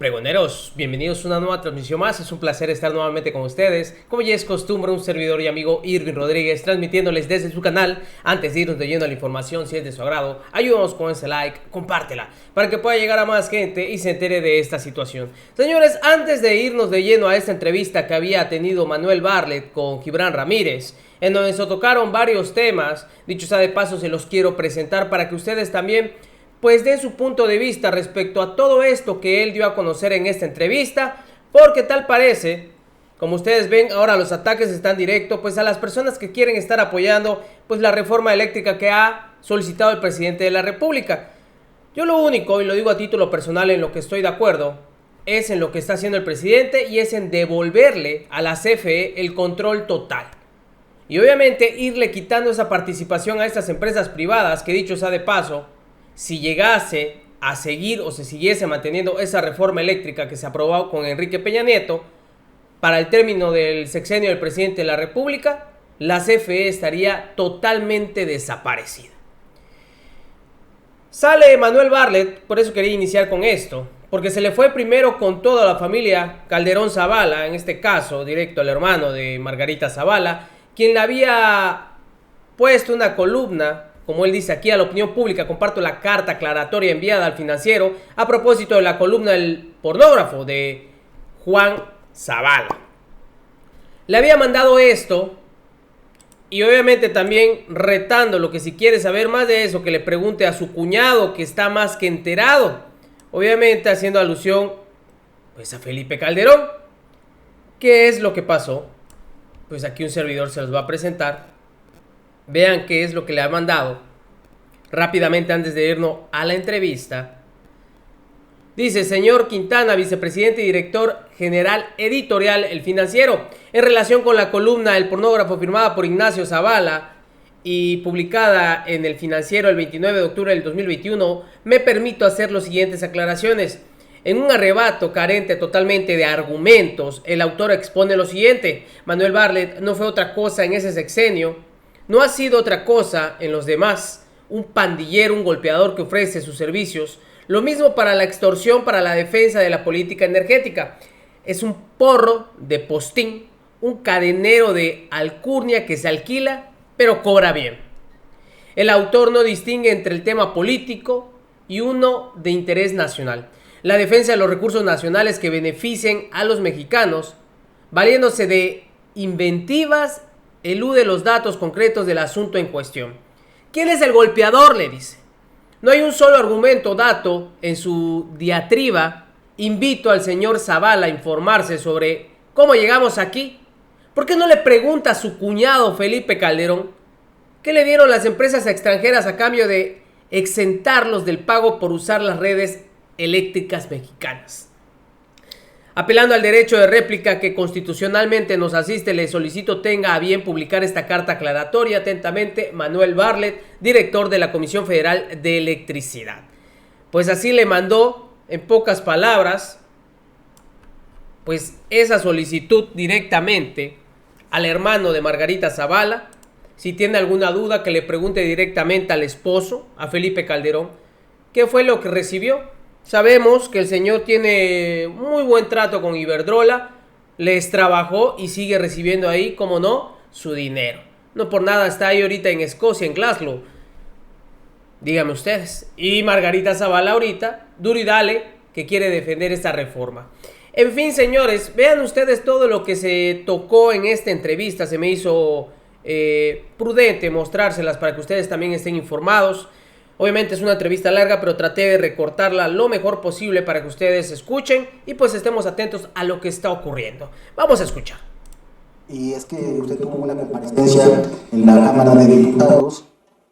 Pregoneros, bienvenidos a una nueva transmisión más. Es un placer estar nuevamente con ustedes. Como ya es costumbre, un servidor y amigo Irving Rodríguez transmitiéndoles desde su canal. Antes de irnos leyendo la información, si es de su agrado, ayúdanos con ese like, compártela para que pueda llegar a más gente y se entere de esta situación. Señores, antes de irnos de lleno a esta entrevista que había tenido Manuel Bartlett con Gibran Ramírez, en donde se tocaron varios temas, dicho sea de paso, se los quiero presentar para que ustedes también pues den su punto de vista respecto a todo esto que él dio a conocer en esta entrevista, porque tal parece, como ustedes ven, ahora los ataques están directos pues a las personas que quieren estar apoyando pues la reforma eléctrica que ha solicitado el presidente de la República. Yo lo único, y lo digo a título personal, en lo que estoy de acuerdo, es en lo que está haciendo el presidente y es en devolverle a la CFE el control total. Y obviamente irle quitando esa participación a estas empresas privadas que, dicho sea de paso, si llegase a seguir o se siguiese manteniendo esa reforma eléctrica que se aprobó con Enrique Peña Nieto, para el término del sexenio del presidente de la República, la CFE estaría totalmente desaparecida. Sale Manuel Bartlett, por eso quería iniciar con esto, porque se le fue primero con toda la familia Calderón Zavala, en este caso directo al hermano de Margarita Zavala, quien le había puesto una columna, como él dice aquí, a la opinión pública. Comparto la carta aclaratoria enviada al Financiero a propósito de la columna del pornógrafo de Juan Zavala. Le había mandado esto y obviamente también retándolo que si quiere saber más de eso, que le pregunte a su cuñado, que está más que enterado. Obviamente haciendo alusión pues a Felipe Calderón. ¿Qué es lo que pasó? Pues aquí un servidor se los va a presentar. Vean qué es lo que le ha mandado rápidamente antes de irnos a la entrevista. Dice: señor Quintana, vicepresidente y director general editorial El Financiero, en relación con la columna El pornógrafo firmada por Ignacio Zavala y publicada en El Financiero el 29 de octubre del 2021, me permito hacer las siguientes aclaraciones. En un arrebato carente totalmente de argumentos, el autor expone lo siguiente: Manuel Bartlett no fue otra cosa en ese sexenio, no ha sido otra cosa en los demás, un pandillero, un golpeador que ofrece sus servicios. Lo mismo para la extorsión, para la defensa de la política energética. Es un porro de postín, un cadenero de alcurnia que se alquila, pero cobra bien. El autor no distingue entre el tema político y uno de interés nacional. La defensa de los recursos nacionales que beneficien a los mexicanos, valiéndose de inventivas, elude los datos concretos del asunto en cuestión. ¿Quién es el golpeador?, le dice. No hay un solo argumento o dato en su diatriba. Invito al señor Zavala a informarse sobre cómo llegamos aquí. ¿Por qué no le pregunta a su cuñado Felipe Calderón qué le dieron las empresas extranjeras a cambio de exentarlos del pago por usar las redes eléctricas mexicanas? Apelando al derecho de réplica que constitucionalmente nos asiste, le solicito tenga a bien publicar esta carta aclaratoria. Atentamente, Manuel Bartlett, director de la Comisión Federal de Electricidad. Pues así le mandó, en pocas palabras, pues esa solicitud directamente al hermano de Margarita Zavala. Si tiene alguna duda, que le pregunte directamente al esposo, a Felipe Calderón, qué fue lo que recibió. Sabemos que el señor tiene muy buen trato con Iberdrola, les trabajó y sigue recibiendo ahí, como no, su dinero. No por nada está ahí ahorita en Escocia, en Glasgow. Díganme ustedes. Y Margarita Zavala ahorita, duro y dale, que quiere defender esta reforma. En fin, señores, vean ustedes todo lo que se tocó en esta entrevista. Se me hizo prudente mostrárselas para que ustedes también estén informados. Obviamente es una entrevista larga, pero traté de recortarla lo mejor posible para que ustedes escuchen y pues estemos atentos a lo que está ocurriendo. Vamos a escuchar. Y es que usted tuvo una comparecencia en la Cámara de Diputados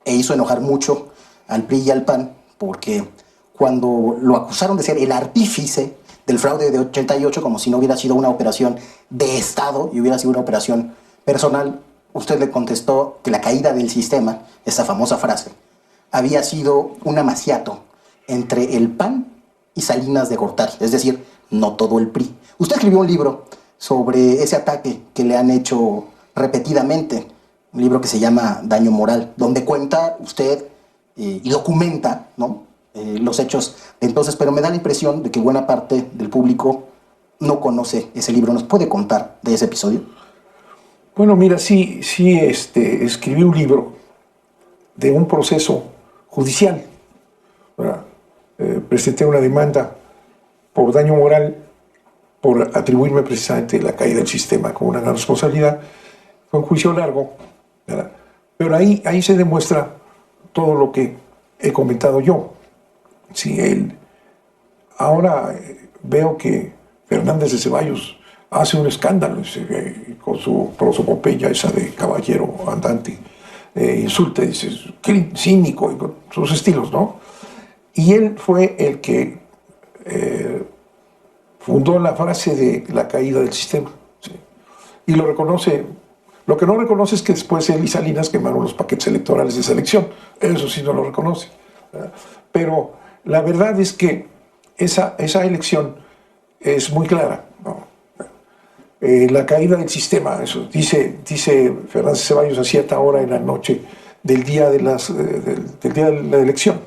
e hizo enojar mucho al PRI y al PAN, porque cuando lo acusaron de ser el artífice del fraude de 88, como si no hubiera sido una operación de Estado y hubiera sido una operación personal, usted le contestó que la caída del sistema, esa famosa frase, había sido un amaciato entre el PAN y Salinas de Gortari, es decir, no todo el PRI. Usted escribió un libro sobre ese ataque que le han hecho repetidamente, un libro que se llama Daño Moral, donde cuenta usted y documenta, ¿no?, los hechos de entonces, pero me da la impresión de que buena parte del público no conoce ese libro. ¿Nos puede contar de ese episodio? Bueno, mira, sí, escribí un libro de un proceso judicial. Presenté una demanda por daño moral por atribuirme precisamente la caída del sistema como una gran responsabilidad. Fue un juicio largo, ¿verdad? Pero ahí se demuestra todo lo que he comentado yo. Sí, ahora veo que Fernández de Ceballos hace un escándalo con su prosopopeya esa de caballero andante, insulta, dice, qué cínico, y con sus estilos, ¿no? Y él fue el que fundó la frase de la caída del sistema, ¿sí? Y lo reconoce. Lo que no reconoce es que después él y Salinas quemaron los paquetes electorales de esa elección. Eso sí no lo reconoce. Pero la verdad es que esa elección es muy clara, ¿no? La caída del sistema, eso dice Fernández Ceballos a cierta hora en la noche del día de la elección.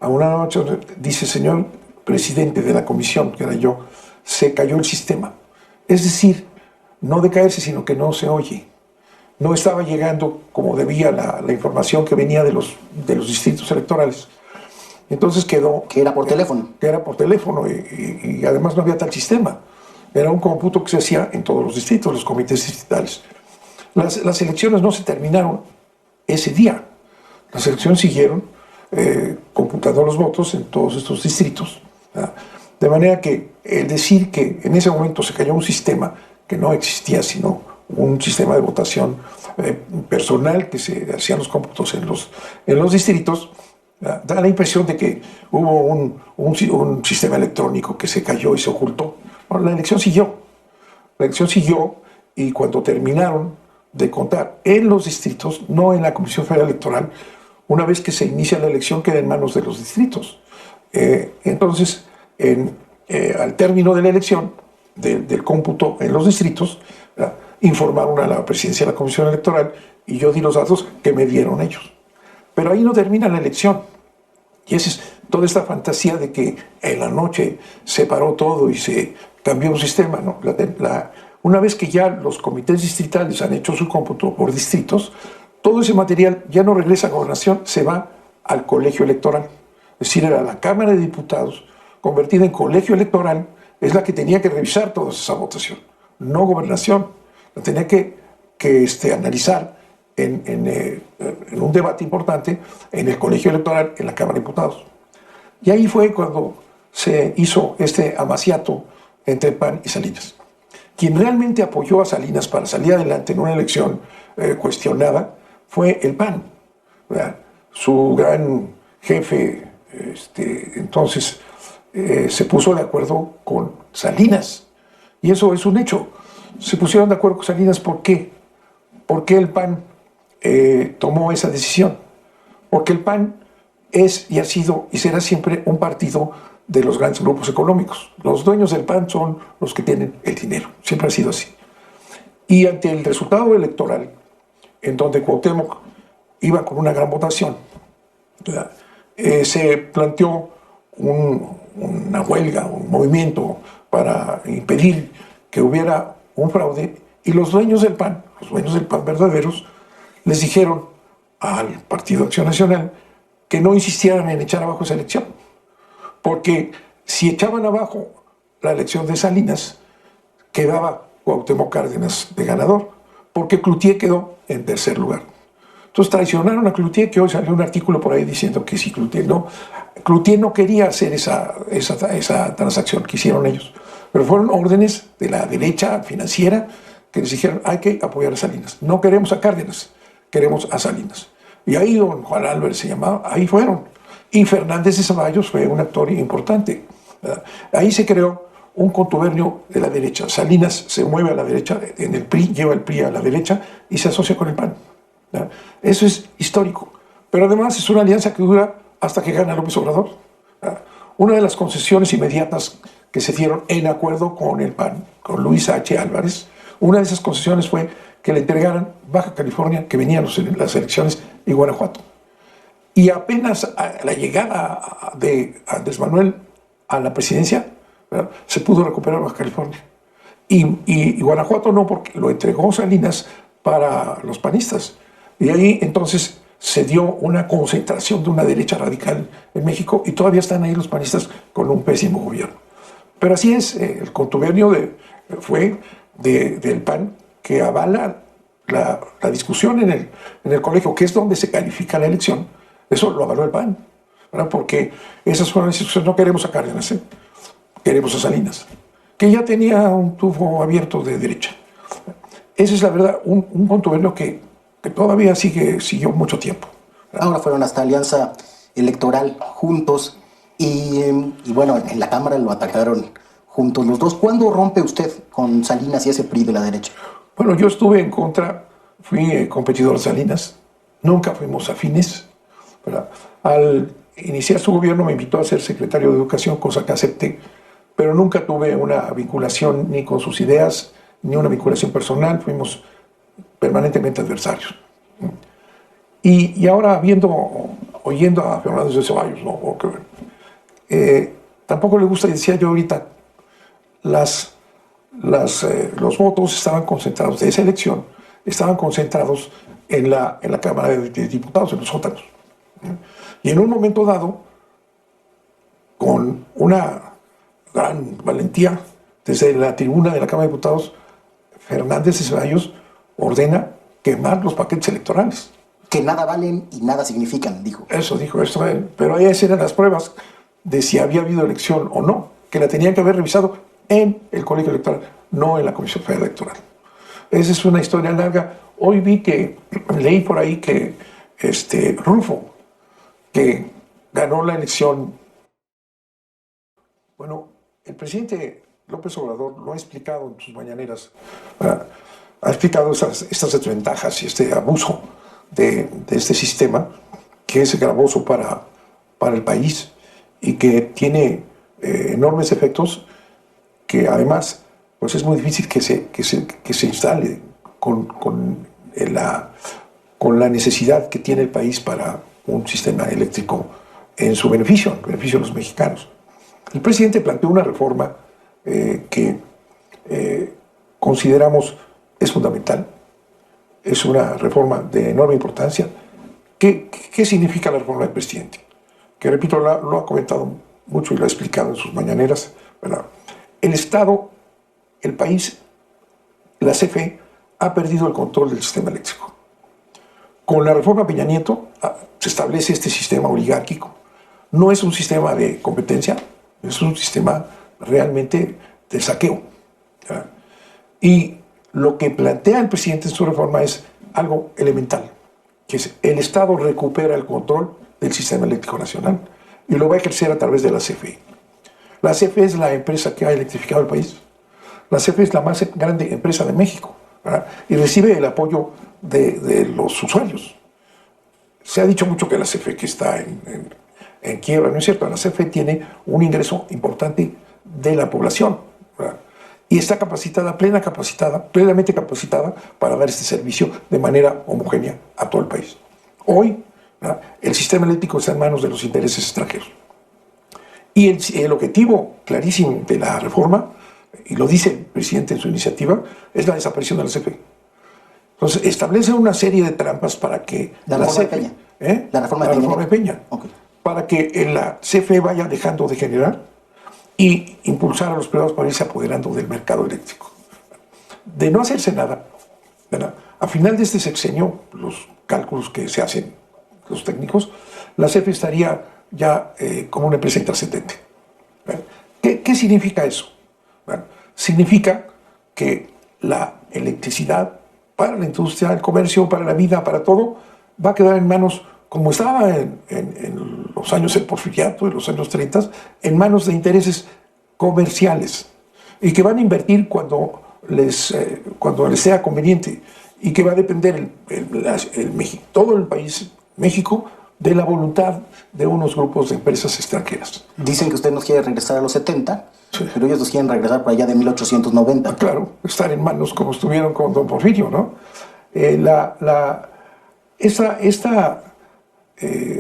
A una noche dice, señor presidente de la comisión, que era yo, se cayó el sistema. Es decir, no de caerse, sino que no se oye. No estaba llegando como debía la información que venía de los distritos electorales. Entonces quedó... Que era por teléfono. Que era por teléfono y además no había tal sistema. Era un cómputo que se hacía en todos los distritos, los comités distritales. Las elecciones no se terminaron ese día. Las elecciones siguieron computando los votos en todos estos distritos, ¿verdad? De manera que el decir que en ese momento se cayó un sistema que no existía, sino un sistema de votación personal que se hacían los cómputos en los distritos, da la impresión de que hubo un sistema electrónico que se cayó y se ocultó. Bueno, la elección siguió y cuando terminaron de contar en los distritos, no en la Comisión Federal Electoral, una vez que se inicia la elección queda en manos de los distritos. Entonces, al término de la elección, del cómputo en los distritos, informaron a la presidencia de la Comisión Electoral y yo di los datos que me dieron ellos. Pero ahí no termina la elección. Y esa es toda esta fantasía de que en la noche se paró todo y se cambió un sistema, ¿no? Una vez que ya los comités distritales han hecho su cómputo por distritos, todo ese material ya no regresa a gobernación, se va al colegio electoral. Es decir, era la Cámara de Diputados, convertida en colegio electoral, es la que tenía que revisar toda esa votación, no gobernación. La tenía que analizar en un debate importante en el colegio electoral, en la Cámara de Diputados. Y ahí fue cuando se hizo este amaciato entre PAN y Salinas. Quien realmente apoyó a Salinas para salir adelante en una elección cuestionada fue el PAN, ¿verdad? Su gran jefe entonces se puso de acuerdo con Salinas. Y eso es un hecho. Se pusieron de acuerdo con Salinas, ¿por qué? ¿Por qué el PAN tomó esa decisión? Porque el PAN es y ha sido y será siempre un partido de los grandes grupos económicos. Los dueños del PAN son los que tienen el dinero. Siempre ha sido así. Y ante el resultado electoral, en donde Cuauhtémoc iba con una gran votación, se planteó una huelga, un movimiento para impedir que hubiera un fraude, y los dueños del PAN verdaderos, les dijeron al Partido Acción Nacional que no insistieran en echar abajo esa elección, porque si echaban abajo la elección de Salinas, quedaba Cuauhtémoc Cárdenas de ganador, porque Cloutier quedó en tercer lugar. Entonces traicionaron a Cloutier, que hoy salió un artículo por ahí diciendo que si Cloutier no quería hacer esa transacción que hicieron ellos, pero fueron órdenes de la derecha financiera que les dijeron hay que apoyar a Salinas. No queremos a Cárdenas, queremos a Salinas. Y ahí don Juan Álvarez se llamaba, ahí fueron. Y Fernández de Ceballos fue un actor importante, ¿verdad? Ahí se creó un contubernio de la derecha. Salinas se mueve a la derecha, en el PRI, lleva el PRI a la derecha y se asocia con el PAN, ¿verdad? Eso es histórico. Pero además es una alianza que dura hasta que gana López Obrador, ¿verdad? Una de las concesiones inmediatas que se dieron en acuerdo con el PAN, con Luis H. Álvarez, una de esas concesiones fue que le entregaran Baja California, que venían las elecciones, y Guanajuato. Y apenas a la llegada de Andrés Manuel a la presidencia, ¿verdad?, se pudo recuperar Baja California. Y Guanajuato no, porque lo entregó Salinas para los panistas. Y ahí entonces se dio una concentración de una derecha radical en México y todavía están ahí los panistas con un pésimo gobierno. Pero así es, el contubernio fue del PAN que avala la discusión en el colegio, que es donde se califica la elección. Eso lo avaló el PAN, ¿verdad? Porque esas fueron las discusiones. No queremos a Cárdenas, queremos a Salinas, que ya tenía un tufo abierto de derecha. Esa es la verdad, un contubernio que todavía siguió mucho tiempo. Ahora fueron hasta alianza electoral juntos y bueno, en la Cámara lo atacaron juntos los dos. ¿Cuándo rompe usted con Salinas y ese PRI de la derecha? Bueno, yo estuve en contra, fui competidor de Salinas, nunca fuimos afines, ¿verdad? Al iniciar su gobierno me invitó a ser secretario de Educación, cosa que acepté, pero nunca tuve una vinculación ni con sus ideas, ni una vinculación personal, fuimos permanentemente adversarios. Y ahora oyendo a Fernández de Ceballos, ¿no? Tampoco le gusta, decía yo ahorita, los votos estaban concentrados de esa elección, estaban concentrados en la Cámara de Diputados, en los sótanos. Y en un momento dado, con una gran valentía, desde la tribuna de la Cámara de Diputados, Fernández de Ceballos ordena quemar los paquetes electorales. Que nada valen y nada significan, dijo. Eso dijo esto él. Pero ahí eran las pruebas de si había habido elección o no, que la tenían que haber revisado en el colegio electoral, no en la Comisión Federal Electoral. Esa es una historia larga. Hoy leí por ahí que Rulfo, que ganó la elección. Bueno, el presidente López Obrador lo ha explicado en sus mañaneras, ha explicado estas desventajas y este abuso de este sistema, que es gravoso para el país y que tiene enormes efectos, que además pues es muy difícil que se instale con la necesidad que tiene el país para un sistema eléctrico en su beneficio, en beneficio de los mexicanos. El presidente planteó una reforma que consideramos es fundamental, es una reforma de enorme importancia. ¿Qué significa la reforma del presidente? Que, repito, lo ha comentado mucho y lo ha explicado en sus mañaneras, ¿verdad? El Estado, el país, la CFE, ha perdido el control del sistema eléctrico. Con la reforma Peña Nieto se establece este sistema oligárquico. No es un sistema de competencia, es un sistema realmente de saqueo, ¿verdad? Y lo que plantea el presidente en su reforma es algo elemental, que es el Estado recupera el control del sistema eléctrico nacional y lo va a ejercer a través de la CFE. La CFE es la empresa que ha electrificado el país. La CFE es la más grande empresa de México, ¿verdad? Y recibe el apoyo de los usuarios. Se ha dicho mucho que la CFE que está en quiebra, no es cierto. La CFE tiene un ingreso importante de la población, ¿verdad? Y está plenamente capacitada para dar este servicio de manera homogénea a todo el país. Hoy, ¿verdad?, el sistema eléctrico está en manos de los intereses extranjeros. Y el objetivo clarísimo de la reforma, y lo dice el presidente en su iniciativa, es la desaparición de la CFE. Entonces, establece una serie de trampas para que la reforma de Peña. La reforma de Peña. Okay. Para que la CFE vaya dejando de generar y impulsar a los privados para irse apoderando del mercado eléctrico. De no hacerse nada, ¿verdad?, a final de este sexenio, los cálculos que se hacen los técnicos, la CFE estaría ya como una empresa intrascendente. ¿Qué significa eso? Bueno, significa que la electricidad para la industria, el comercio, para la vida, para todo, va a quedar en manos, como estaba en los años del Porfiriato, en los años 30, en manos de intereses comerciales y que van a invertir cuando les sea conveniente y que va a depender todo el país, México, de la voluntad de unos grupos de empresas extranjeras. Dicen que usted nos quiere regresar a los 70, sí, pero ellos nos quieren regresar por allá de 1890. Claro, estar en manos como estuvieron con don Porfirio, ¿no?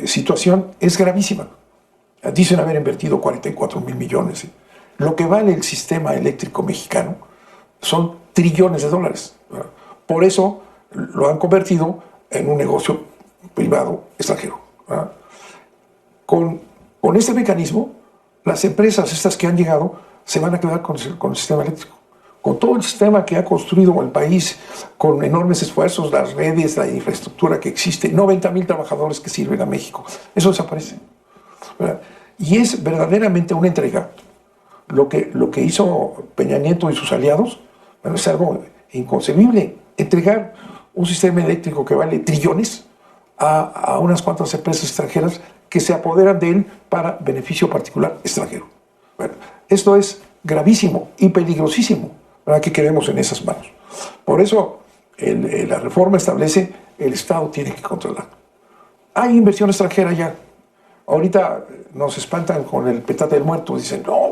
situación es gravísima. Dicen haber invertido 44 mil millones. Lo que vale el sistema eléctrico mexicano son trillones de dólares. Por eso lo han convertido en un negocio privado extranjero. Con este mecanismo, las empresas estas que han llegado se van a quedar con el sistema eléctrico. Con todo el sistema que ha construido el país, con enormes esfuerzos, las redes, la infraestructura que existe, 90,000 trabajadores que sirven a México, eso desaparece. ¿Verdad? Y es verdaderamente una entrega. Lo que hizo Peña Nieto y sus aliados, bueno, es algo inconcebible. Entregar un sistema eléctrico que vale trillones a unas cuantas empresas extranjeras que se apoderan de él para beneficio particular extranjero. Bueno, esto es gravísimo y peligrosísimo. ¿Verdad? ¿Qué queremos en esas manos? Por eso la reforma establece el Estado tiene que controlar. Hay inversión extranjera ya. Ahorita nos espantan con el petate del muerto. Dicen, no,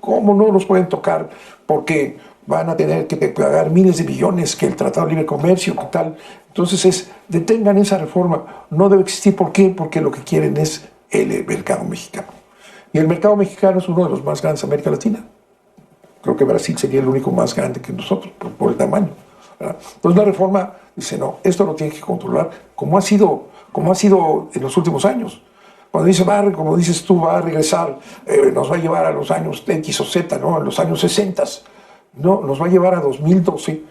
¿cómo no los pueden tocar? Porque van a tener que pagar miles de millones, que el Tratado de Libre Comercio, que tal. Entonces, detengan esa reforma. No debe existir. ¿Por qué? Porque lo que quieren es el mercado mexicano. Y el mercado mexicano es uno de los más grandes de América Latina. Creo que Brasil sería el único más grande que nosotros, por el tamaño. ¿Verdad? Entonces, la reforma dice, no, esto lo tiene que controlar, como ha sido en los últimos años. Cuando dice, como dices tú, va a regresar, nos va a llevar a los años X o Z, ¿no? En los años 60. No, nos va a llevar a 2012,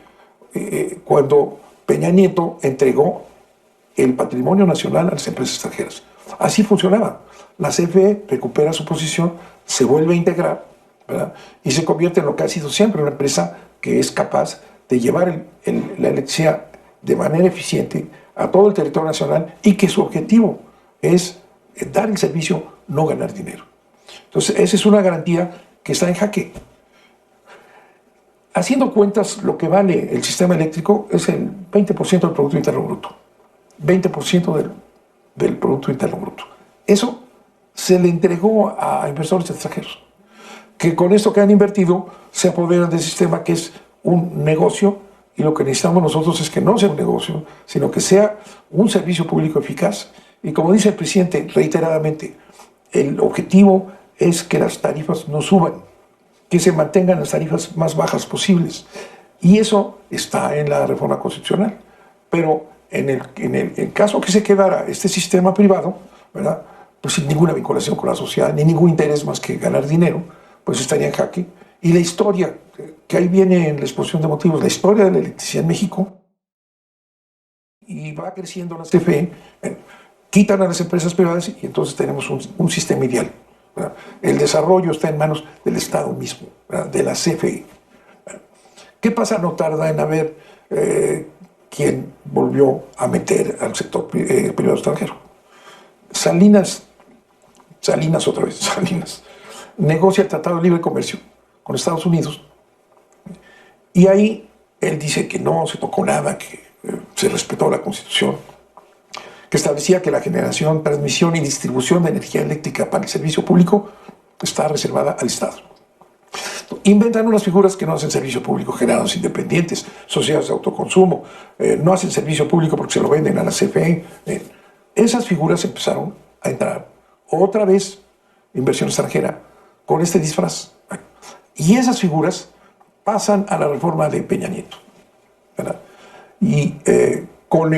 cuando Peña Nieto entregó el patrimonio nacional a las empresas extranjeras. Así funcionaba. La CFE recupera su posición, se vuelve a integrar, ¿verdad? Y se convierte en lo que ha sido siempre una empresa que es capaz de llevar la electricidad de manera eficiente a todo el territorio nacional y que su objetivo es dar el servicio, no ganar dinero. Entonces, esa es una garantía que está en jaque. Haciendo cuentas, lo que vale el sistema eléctrico es el 20% del Producto Interno Bruto. 20% del Producto Interno Bruto. Eso se le entregó a inversores extranjeros, que con esto que han invertido se apoderan del sistema que es un negocio, y lo que necesitamos nosotros es que no sea un negocio, sino que sea un servicio público eficaz. Y como dice el presidente reiteradamente, el objetivo es que las tarifas no suban, que se mantengan las tarifas más bajas posibles. Y eso está en la reforma constitucional. Pero en el caso que se quedara este sistema privado, ¿verdad? Pues sin ninguna vinculación con la sociedad, ni ningún interés más que ganar dinero, pues estaría en jaque. Y la historia, que ahí viene en la exposición de motivos, la historia de la electricidad en México, y va creciendo la CFE, quitan a las empresas privadas y entonces tenemos un sistema ideal, ¿verdad? El desarrollo está en manos del Estado mismo, ¿verdad? De la CFE. ¿Qué pasa? No tarda en haber quien volvió a meter al sector privado extranjero. Salinas negocia el Tratado de Libre Comercio con Estados Unidos y ahí él dice que no se tocó nada, que se respetó la Constitución, que establecía que la generación, transmisión y distribución de energía eléctrica para el servicio público está reservada al Estado. Inventan unas figuras que no hacen servicio público, generados independientes, sociedades de autoconsumo, no hacen servicio público porque se lo venden a la CFE. Esas figuras empezaron a entrar otra vez inversión extranjera con este disfraz. Y esas figuras pasan a la reforma de Peña Nieto, ¿verdad? Y con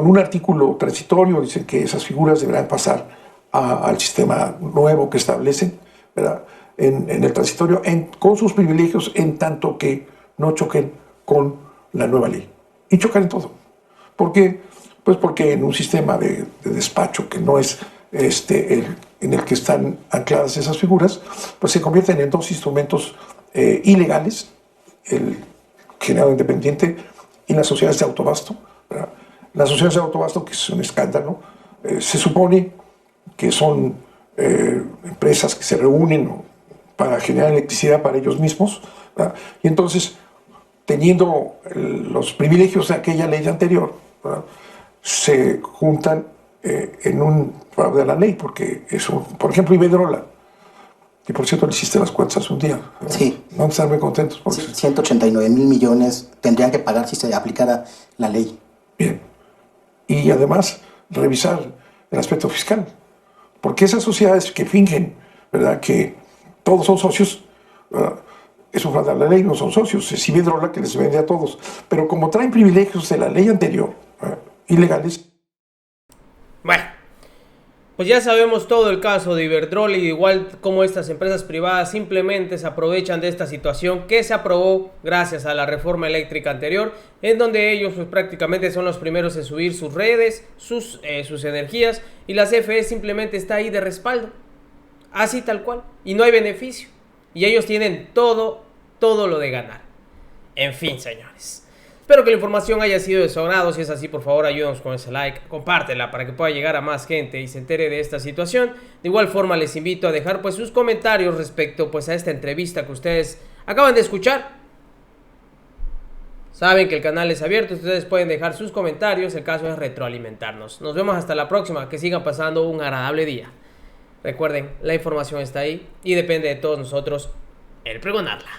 un artículo transitorio dicen que esas figuras deberán pasar al sistema nuevo que establecen, ¿verdad? En el transitorio, con sus privilegios, en tanto que no choquen con la nueva ley. Y chocan en todo. ¿Por qué? Pues porque en un sistema de despacho que no es en el que están ancladas esas figuras, pues se convierten en dos instrumentos ilegales, el generado independiente y las sociedades de autobasto, ¿verdad? Las sociedades de autobasto, que es un escándalo, se supone que son empresas que se reúnen para generar electricidad para ellos mismos, ¿verdad? Y entonces, teniendo los privilegios de aquella ley anterior, ¿verdad?, se juntan en un fraude a la ley, porque por ejemplo, Iberdrola, que por cierto le hiciste las cuentas hace un día. Sí. No estar muy contentos. Porque 189 mil millones tendrían que pagar si se aplicara la ley. Bien. y además revisar el aspecto fiscal. Porque esas sociedades que fingen, ¿verdad?, que todos son socios, eso falta la ley, no son socios, es Iberdrola que les vende a todos. Pero como traen privilegios de la ley anterior, ilegales. Bueno, pues ya sabemos todo el caso de Iberdrola y igual como estas empresas privadas simplemente se aprovechan de esta situación que se aprobó gracias a la reforma eléctrica anterior, en donde ellos pues prácticamente son los primeros en subir sus redes, sus energías, y la CFE simplemente está ahí de respaldo, así tal cual, y no hay beneficio, y ellos tienen todo lo de ganar. En fin, señores, espero que la información haya sido de su agrado. Si es así, por favor ayúdanos con ese like, compártela para que pueda llegar a más gente y se entere de esta situación. De igual forma les invito a dejar pues sus comentarios respecto pues a esta entrevista que ustedes acaban de escuchar. Saben que el canal es abierto, ustedes pueden dejar sus comentarios, el caso es retroalimentarnos. Nos vemos hasta la próxima, que sigan pasando un agradable día. Recuerden, la información está ahí y depende de todos nosotros el pregonarla.